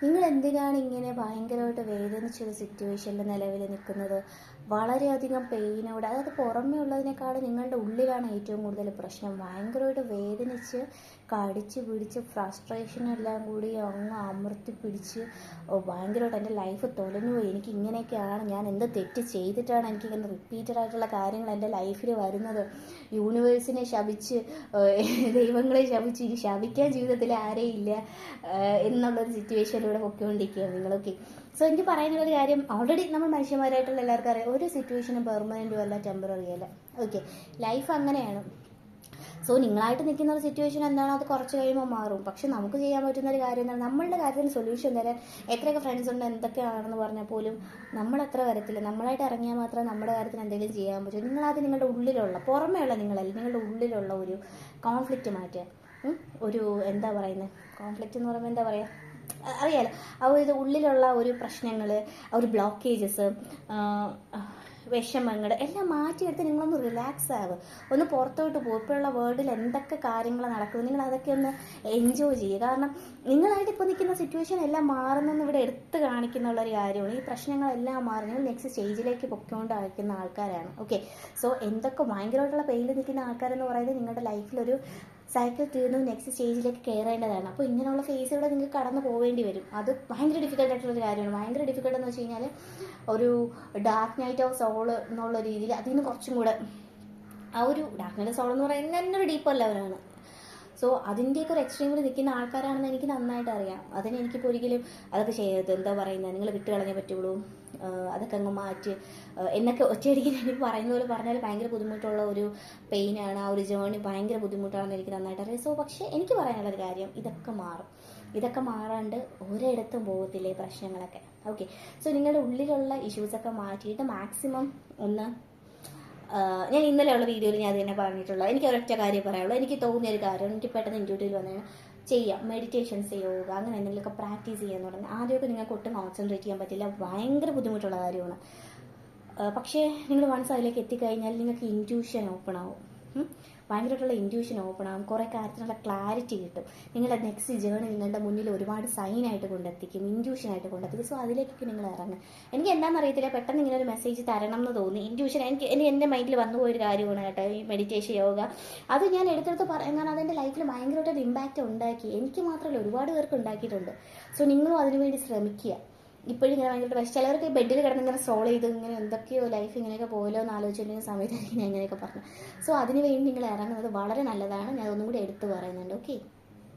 നിങ്ങൾ എന്തിനാണ് ഇങ്ങനെ ഭയങ്കരമായിട്ട് വേദനിച്ചൊരു സിറ്റുവേഷനിൽ നിലവിൽ നിൽക്കുന്നത്? വളരെയധികം പെയിനോട്, അതായത് പുറമേ ഉള്ളതിനേക്കാൾ നിങ്ങളുടെ ഉള്ളിലാണ് ഏറ്റവും കൂടുതൽ പ്രശ്നം. ഭയങ്കരമായിട്ട് വേദനിച്ച് കടിച്ച് പിടിച്ച് ഫ്രസ്ട്രേഷനെല്ലാം കൂടി അങ്ങ് അമർത്തി പിടിച്ച് ഭയങ്കരമായിട്ട് എൻ്റെ ലൈഫ് തൊലഞ്ഞു പോയി, എനിക്ക് ഇങ്ങനെയൊക്കെയാണ്, ഞാൻ എന്ത് തെറ്റ് ചെയ്തിട്ടാണ് എനിക്കിങ്ങനെ റിപ്പീറ്റഡ് ആയിട്ടുള്ള കാര്യങ്ങൾ എൻ്റെ ലൈഫിൽ വരുന്നത്, യൂണിവേഴ്സിനെ ശപിച്ച് ദൈവങ്ങളെ ശപിച്ച് ഇനി ശപിക്കാൻ ജീവിതത്തിൽ ആരെയും ഇല്ല എന്നുള്ളൊരു സിറ്റുവേഷനിലൂടെ പൊയ്ക്കൊണ്ടിരിക്കുകയാണ് നിങ്ങളൊക്കെ. സോ എനിക്ക് പറയാനുള്ളൊരു കാര്യം, ഓൾറെഡി നമ്മൾ മനുഷ്യന്മാരായിട്ടുള്ള എല്ലാവർക്കും അറിയാം, ഒരു സിറ്റുവേഷനും പെർമനൻറ്റും അല്ല ടെമ്പററി അല്ല. ഓക്കെ, ലൈഫ് അങ്ങനെയാണ്. സോ നിങ്ങളായിട്ട് നിൽക്കുന്ന ഒരു സിറ്റുവേഷൻ എന്താണോ അത് കുറച്ച് കഴിയുമ്പോൾ മാറും. പക്ഷെ നമുക്ക് ചെയ്യാൻ പറ്റുന്ന ഒരു കാര്യം എന്താണ്, നമ്മളുടെ കാര്യത്തിന് സൊല്യൂഷൻ തരാൻ എത്രയൊക്കെ ഫ്രണ്ട്സ് ഉണ്ട് എന്തൊക്കെയാണെന്ന് പറഞ്ഞാൽ പോലും നമ്മളത്ര വരത്തില്ല. നമ്മളായിട്ട് ഇറങ്ങിയാൽ മാത്രമേ നമ്മുടെ കാര്യത്തിന് എന്തെങ്കിലും ചെയ്യാൻ പറ്റൂ. നിങ്ങളാദ്യം നിങ്ങളുടെ ഉള്ളിലുള്ള, പുറമേ ഉള്ള നിങ്ങളല്ല, നിങ്ങളുടെ ഉള്ളിലുള്ള ഒരു കോൺഫ്ലിക്റ്റ് മാറ്റുക. ഒരു എന്താ പറയുന്നത്, കോൺഫ്ലിക്റ്റ് എന്ന് പറയുമ്പോൾ എന്താ പറയുക, അറിയാലോ, ആ ഒരു ഉള്ളിലുള്ള ഒരു പ്രശ്നങ്ങൾ, ആ ഒരു ബ്ലോക്കേജസ്, വിഷമങ്ങൾ എല്ലാം മാറ്റിയെടുത്ത് നിങ്ങളൊന്ന് റിലാക്സ് ആവുക, ഒന്ന് പുറത്തോട്ട് പോകും. ഇപ്പോഴുള്ള വേൾഡിൽ എന്തൊക്കെ കാര്യങ്ങൾ നടക്കുന്നു നിങ്ങൾ അതൊക്കെ ഒന്ന് എൻജോയ് ചെയ്യുക. കാരണം നിങ്ങളായിട്ട് ഇപ്പോൾ നിൽക്കുന്ന സിറ്റുവേഷൻ എല്ലാം മാറുന്നെന്ന് ഇവിടെ എടുത്ത് കാണിക്കുന്നുള്ളൊരു കാര്യമാണ്. ഈ പ്രശ്നങ്ങളെല്ലാം മാറി നിങ്ങൾ നെക്സ്റ്റ് സ്റ്റേജിലേക്ക് പൊയ്ക്കൊണ്ട് അയക്കുന്ന ആൾക്കാരാണ്. ഓക്കെ, സോ എന്തൊക്കെ ഭയങ്കരമായിട്ടുള്ള പെയിനിൽ നിൽക്കുന്ന ആൾക്കാരെന്ന് പറയുന്നത് നിങ്ങളുടെ ലൈഫിലൊരു സൈക്കിൾ തീർന്ന് നെക്സ്റ്റ് സ്റ്റേജിലേക്ക് കയറേണ്ടതാണ്. അപ്പോൾ ഇങ്ങനെയുള്ള ഫേസിലൂടെ നിങ്ങൾക്ക് കടന്നു പോവേണ്ടി വരും. അത് ഭയങ്കര ഡിഫിക്കൽട്ട് ആയിട്ടുള്ളൊരു കാര്യമാണ്. ഭയങ്കര ഡിഫിക്കൽട്ട് എന്ന് വെച്ച് കഴിഞ്ഞാൽ ഒരു ഡാർക്ക് നൈറ്റ് ഓഫ് സോൾ എന്നുള്ള രീതിയിൽ അതിൽ നിന്ന് കുറച്ചും കൂടെ, ആ ഒരു ഡാർക്ക് നൈറ്റ് ഓഫ് സോൾ എന്ന് പറയുന്നത് തന്നെ ഒരു ഡീപ്പർ ലെവലാണ്. സോ അതിൻ്റെയൊക്കെ ഒരു എക്സ്ട്രീമിൽ നിൽക്കുന്ന ആൾക്കാരാണെന്ന് എനിക്ക് നന്നായിട്ട് അറിയാം. അതിനെനിക്കിപ്പോൾ ഒരിക്കലും അതൊക്കെ ചെയ്യരുത്, എന്താ പറയുന്നത്, നിങ്ങൾ വിട്ട് കളഞ്ഞേ പറ്റുള്ളൂ, അതൊക്കെ അങ്ങ് മാറ്റി എന്നൊക്കെ ഒറ്റയടിക്ക് എനിക്ക് പറയുന്ന പോലെ പറഞ്ഞാൽ ഭയങ്കര ബുദ്ധിമുട്ടുള്ള ഒരു പെയിനാണ്. ആ ഒരു ജേർണി ഭയങ്കര ബുദ്ധിമുട്ടാണെന്ന് എനിക്ക് നന്നായിട്ട് അറിയാം. സോ പക്ഷേ എനിക്ക് പറയാനുള്ളൊരു കാര്യം, ഇതൊക്കെ മാറും. ഇതൊക്കെ മാറാണ്ട് ഒരിടത്തും പോകത്തില്ലേ പ്രശ്നങ്ങളൊക്കെ. ഓക്കെ, സോ നിങ്ങളുടെ ഉള്ളിലുള്ള ഇഷ്യൂസൊക്കെ മാറ്റിയിട്ട് മാക്സിമം ഒന്ന്, ഞാൻ ഇന്നലെയുള്ള വീഡിയോയിൽ ഞാൻ അത് തന്നെ പറഞ്ഞിട്ടുള്ളത്, എനിക്ക് ഒരൊറ്റ കാര്യം പറയാനുള്ളൂ. എനിക്ക് തോന്നിയൊരു കാര്യം, എനിക്ക് പെട്ടെന്ന് ഇൻഡ്യൂട്ടിയിൽ വന്നതാണ്, ചെയ്യാം, മെഡിറ്റേഷൻസ് യോഗ അങ്ങനെ എന്തെങ്കിലുമൊക്കെ പ്രാക്ടീസ് ചെയ്യാന്ന് പറഞ്ഞാൽ ആദ്യമൊക്കെ നിങ്ങൾക്ക് ഒട്ടും കോൺസെൻട്രേറ്റ് ചെയ്യാൻ പറ്റില്ല, ഭയങ്കര ബുദ്ധിമുട്ടുള്ള കാര്യമാണ്. പക്ഷേ നിങ്ങൾ വൺസ് അതിലേക്ക് എത്തിക്കഴിഞ്ഞാൽ നിങ്ങൾക്ക് ഇൻറ്റ്യൂഷൻ ഓപ്പൺ ആവും. ഭയങ്കരമായിട്ടുള്ള ഇൻറ്റ്യൂഷൻ ഓപ്പൺ ആകും, കുറേ കാര്യത്തിനുള്ള ക്ലാരിറ്റി കിട്ടും. നിങ്ങളുടെ നെക്സ്റ്റ് ജേർണി നിങ്ങളുടെ മുന്നിൽ ഒരുപാട് സൈനായിട്ട് കൊണ്ടെത്തിക്കും, ഇൻറ്റ്യൂഷനായിട്ട് കൊണ്ടെത്തിക്കും. സോ അതിലേക്കൊക്കെ നിങ്ങൾ ഇറങ്ങും. എനിക്ക് എന്താണെന്ന് അറിയത്തില്ല, പെട്ടെന്ന് ഇങ്ങനെ ഒരു മെസ്സേജ് തരണം എന്ന് തോന്നി. ഇൻറ്റ്യൂഷൻ എനിക്ക് എൻ്റെ മൈൻഡിൽ വന്നു പോയൊരു കാര്യമാണ് കേട്ടോ ഈ മെഡിറ്റേഷൻ യോഗ. അത് ഞാൻ എടുത്തെടുത്ത് പറയാൻ, കാരണം അതെൻ്റെ ലൈഫിൽ ഭയങ്കരമായിട്ടൊരു ഇമ്പാക്റ്റ് ഉണ്ടാക്കി. എനിക്ക് മാത്രമല്ല, ഒരുപാട് പേർക്ക് ഉണ്ടാക്കിയിട്ടുണ്ട്. സോ നിങ്ങളും അതിനുവേണ്ടി ശ്രമിക്കുക. ഇപ്പോഴും ഇങ്ങനെ ഭയങ്കര ചിലവർക്ക് ബെഡിൽ കിടന്ന് ഇങ്ങനെ സ്ട്രോൾ ചെയ്ത് ഇങ്ങനെ എന്തൊക്കെയോ ലൈഫ് ഇങ്ങനെയൊക്കെ പോലോ എന്ന് ആലോചിച്ചിട്ടുണ്ടെങ്കിൽ സമയത്തായിരിക്കും ഞാൻ ഇങ്ങനെയൊക്കെ പറഞ്ഞു. സോ അതിന് വേണ്ടി നിങ്ങൾ ഇറങ്ങുന്നത് വളരെ നല്ലതാണ്. ഞാൻ ഒന്നും കൂടി എടുത്ത് പറയുന്നുണ്ട്. ഓക്കെ.